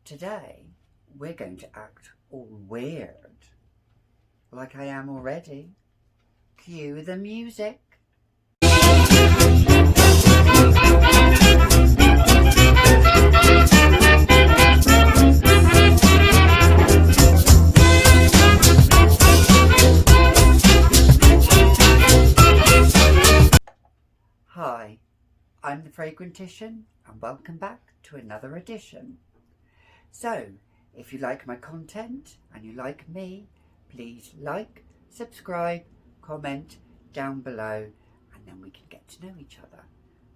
Today we're going to act all weird, like I am already. Cue the music. Hi, I'm the Fragrantician and welcome back to another edition. So, if you like my content and you like me, please like, subscribe, comment down below, and then we can get to know each other,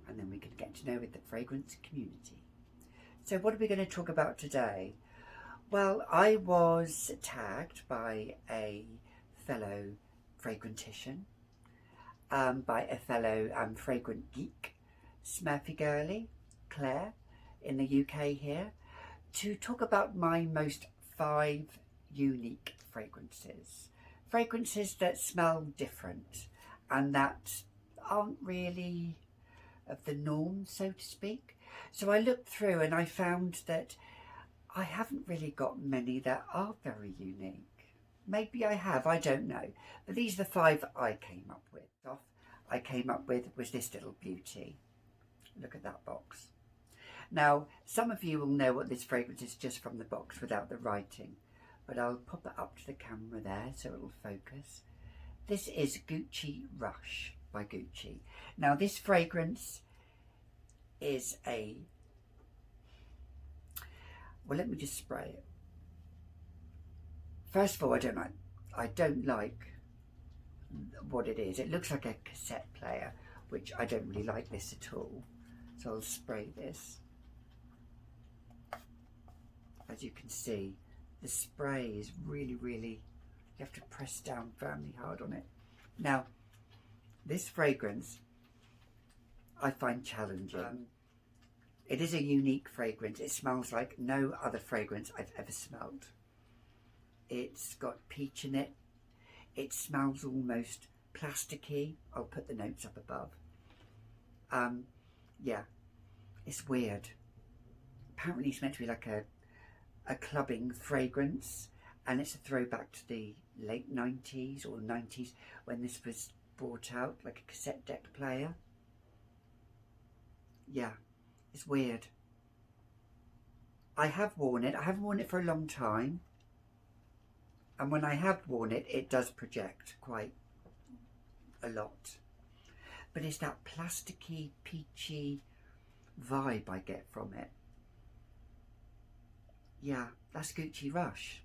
and then we can get to know the fragrance community. So what are we going to talk about today? Well, I was tagged by a fellow Fragrantician, by a fellow fragrant geek, Smurfy girly, Claire, in the UK here, to talk about my most 5 unique fragrances. Fragrances that smell different and that aren't really of the norm, so to speak. So I looked through and I found that I haven't really got many that are very unique. Maybe I have, I don't know. But these are the 5 I came up with. I came up with was this little beauty. Look at that box. Now, some of you will know what this fragrance is just from the box without the writing, but I'll pop it up to the camera there so it will focus. This is Gucci Rush by Gucci. Now, this fragrance is well, let me just spray it. First of all, I don't like what it is. It looks like a cassette player, which I don't really like this at all. So I'll spray this. As you can see, the spray is really, you have to press down firmly hard on it. Now, this fragrance I find challenging. It is a unique fragrance. It smells like no other fragrance I've ever smelled. It's got peach in it. It smells almost plasticky. I'll put the notes up above. Yeah, it's weird. Apparently it's meant to be like a clubbing fragrance, and it's a throwback to the late 90s or 90s when this was brought out, like a cassette deck player. Yeah, it's weird. I have worn it. I haven't worn it for a long time, and when I have worn it, it does project quite a lot. But it's that plasticky, peachy vibe I get from it. Yeah, that's Gucci Rush.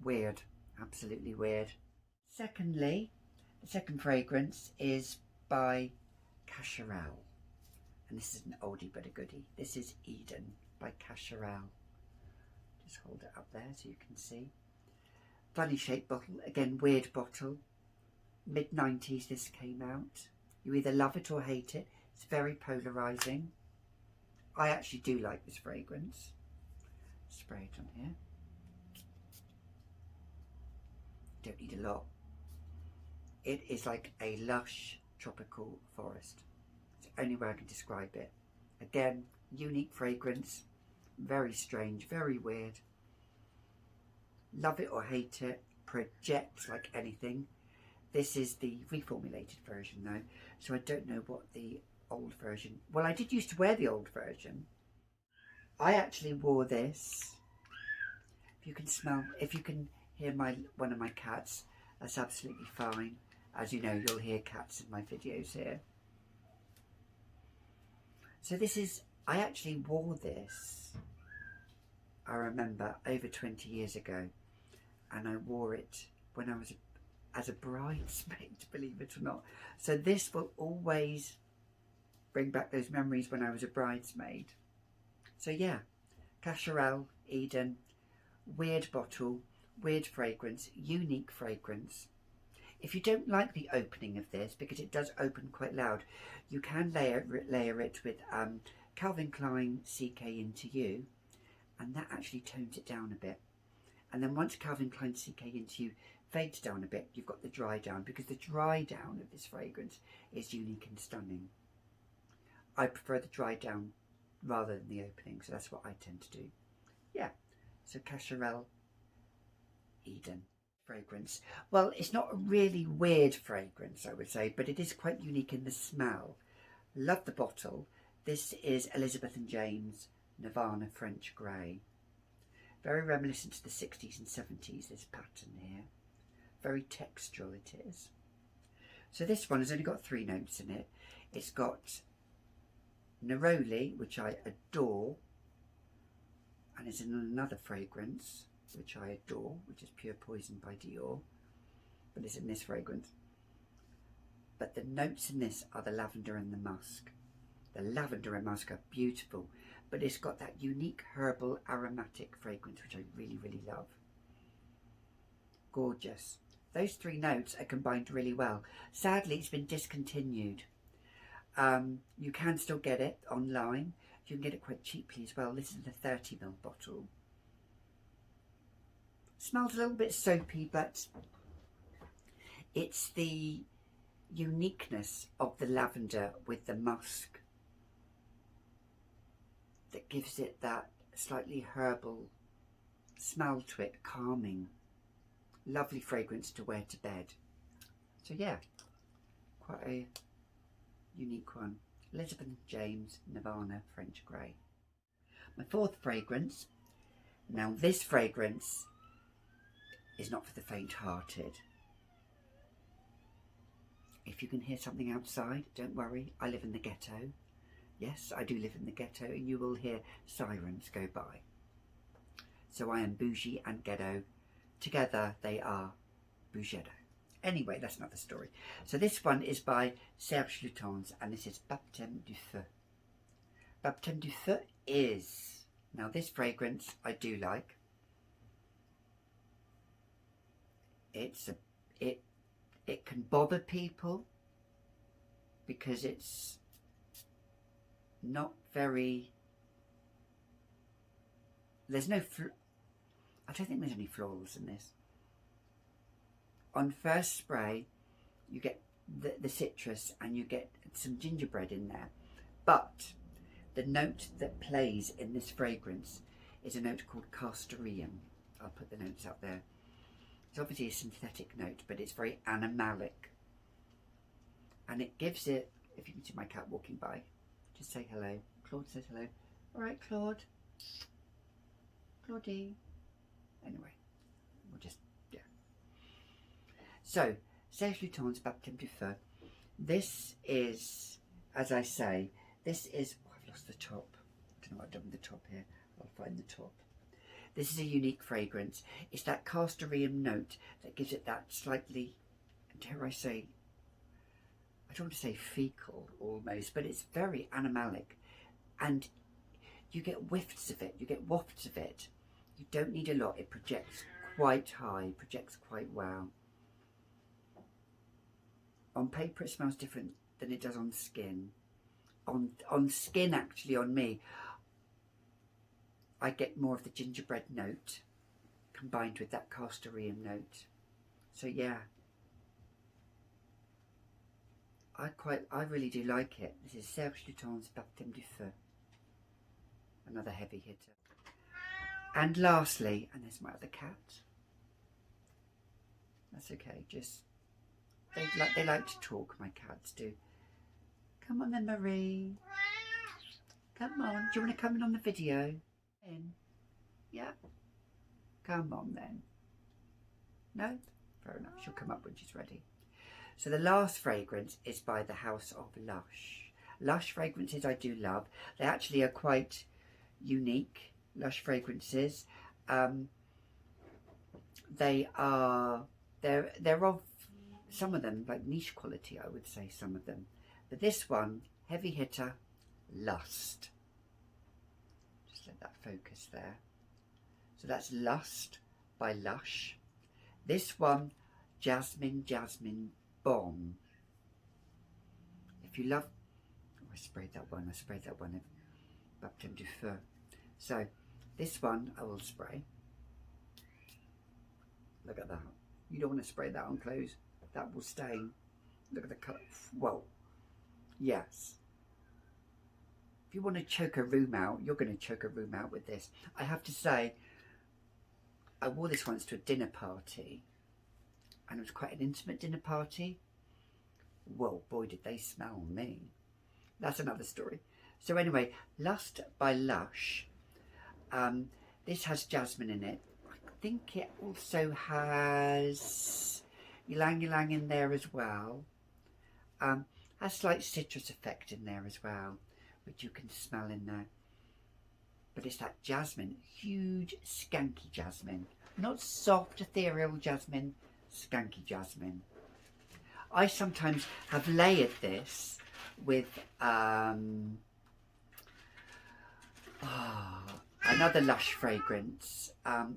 Weird, absolutely weird. Secondly, the second fragrance is by Cacharel. And this is an oldie but a goodie. This is Eden by Cacharel. Just hold it up there so you can see. Funny shaped bottle, again weird bottle. Mid-90s this came out. You either love it or hate it. It's very polarising. I actually do like this fragrance. Spray it on here. Don't need a lot. It is like a lush tropical forest. It's the only way I can describe it. Again, unique fragrance. Very strange, very weird. Love it or hate it. Projects like anything. This is the reformulated version though, so I don't know what the old version... Well, I did used to wear the old version. I actually wore this. If you can smell, if you can hear one of my cats, that's absolutely fine. As you know, you'll hear cats in my videos here. So this is, I actually wore this, I remember, over 20 years ago. And I wore it when I was as a bridesmaid, believe it or not. So this will always bring back those memories when I was a bridesmaid. So yeah, Cacharel, Eden, weird bottle, weird fragrance, unique fragrance. If you don't like the opening of this, because it does open quite loud, you can layer it with Calvin Klein CK Into You, and that actually tones it down a bit. And then once Calvin Klein CK Into You fades down a bit, you've got the dry down, because the dry down of this fragrance is unique and stunning. I prefer the dry down rather than the opening, so that's what I tend to do. yeah, so Cacharel Eden fragrance. Well, it's not a really weird fragrance, I would say, but it is quite unique in the smell. Love the bottle. This is Elizabeth and James Nirvana French Grey. Very reminiscent to the 60s and 70s, this pattern here. Very textural it is. So this one has only got 3 notes in it. It's got neroli, which I adore, and it's in another fragrance which I adore, which is Pure Poison by Dior, but it's in this fragrance. But the notes in this are the lavender and the musk. The lavender and musk are beautiful, but it's got that unique herbal aromatic fragrance which I really, really love. Gorgeous. Those 3 notes are combined really well. Sadly, it's been discontinued. You can still get it online. You can get it quite cheaply as well. This is the 30ml bottle. Smells a little bit soapy, but it's the uniqueness of the lavender with the musk that gives it that slightly herbal smell to it, calming. Lovely fragrance to wear to bed. So yeah, quite a unique one. Elizabeth and James Nirvana French Grey. My 4th fragrance. Now this fragrance is not for the faint-hearted. If you can hear something outside, don't worry, I live in the ghetto. Yes, I do live in the ghetto, and you will hear sirens go by. So I am bougie and ghetto. Together they are bougetto. Anyway, that's another story. So this one is by Serge Lutens, and this is Baptême du Feu. Baptême du Feu is, now this fragrance I do like. It can bother people because it's not very, there's no, I don't think there's any florals in this. On first spray, you get the citrus and you get some gingerbread in there. But the note that plays in this fragrance is a note called castoreum. I'll put the notes up there. It's obviously a synthetic note, but it's very animalic. And it gives it, if you can see my cat walking by, just say hello. Claude says hello. All right, Claude. Claudie. Anyway, we'll just, yeah. So, Serge Lutens Baptême du Feu. This is, as I say, this is, oh, I've lost the top. I don't know what I've done with the top here. I'll find the top. This is a unique fragrance. It's that castoreum note that gives it that slightly, dare I say, I don't want to say fecal almost, but it's very animalic. And you get whiffs of it, you get wafts of it. You don't need a lot. It projects quite high, projects quite well. On paper it smells different than it does on skin. On skin, actually, on me, I get more of the gingerbread note combined with that castoreum note. So yeah, I really do like it. This is Serge Lutens Baptême du Feu. Another heavy hitter. And lastly, and there's my other cat. That's okay, just, they like to talk, my cats do. Come on then, Marie. Come on, do you want to come in on the video? In. Yeah. Come on then. No? Fair enough. She'll come up when she's ready. So the last fragrance is by the House of Lush. Lush fragrances I do love. They actually are quite unique, Lush fragrances. They're of, some of them, like niche quality, I would say, some of them. But this one, heavy hitter, Lust. Let that focus there. So that's Lust by Lush. This one, Jasmine Bomb. If you love, oh, I sprayed that one Baptême du Feu. So this one I will spray. Look at that. You don't want to spray that on clothes. That will stain. Look at the colour. Whoa. Yes. If you want to choke a room out, you're going to choke a room out with this. I have to say, I wore this once to a dinner party, and it was quite an intimate dinner party. Well, boy, did they smell me. That's another story. So anyway, Lust by Lush. This has jasmine in it. I think it also has ylang ylang in there as well. Has slight citrus effect in there as well, which you can smell in there. But it's that jasmine, huge skanky jasmine. Not soft, ethereal jasmine, skanky jasmine. I sometimes have layered this with another Lush fragrance,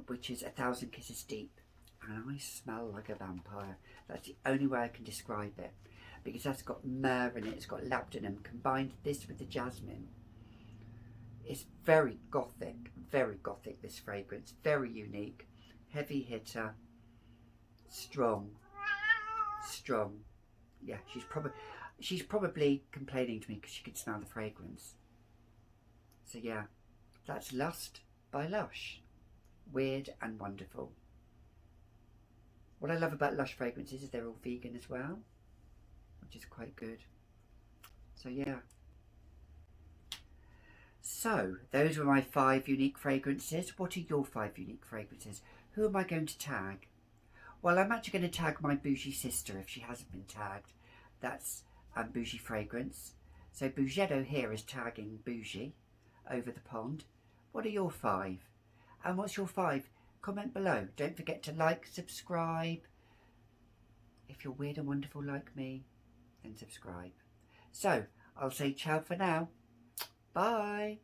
which is 1,000 Kisses Deep. And I smell like a vampire. That's the only way I can describe it. Because that's got myrrh in it, it's got labdanum. Combined this with the jasmine. It's very gothic, this fragrance. Very unique. Heavy hitter. Strong. Yeah, she's probably complaining to me because she could smell the fragrance. So yeah, that's Lust by Lush. Weird and wonderful. What I love about Lush fragrances is they're all vegan as well, which is quite good. So yeah. So those were my 5 unique fragrances. What are your 5 unique fragrances? Who am I going to tag? Well, I'm actually going to tag my bougie sister if she hasn't been tagged. That's Bougie Fragrance. So Bougetto here is tagging Bougie over the pond. What are your 5? And what's your 5? Comment below. Don't forget to like, subscribe. If you're weird and wonderful like me, then subscribe. So, I'll say ciao for now. Bye.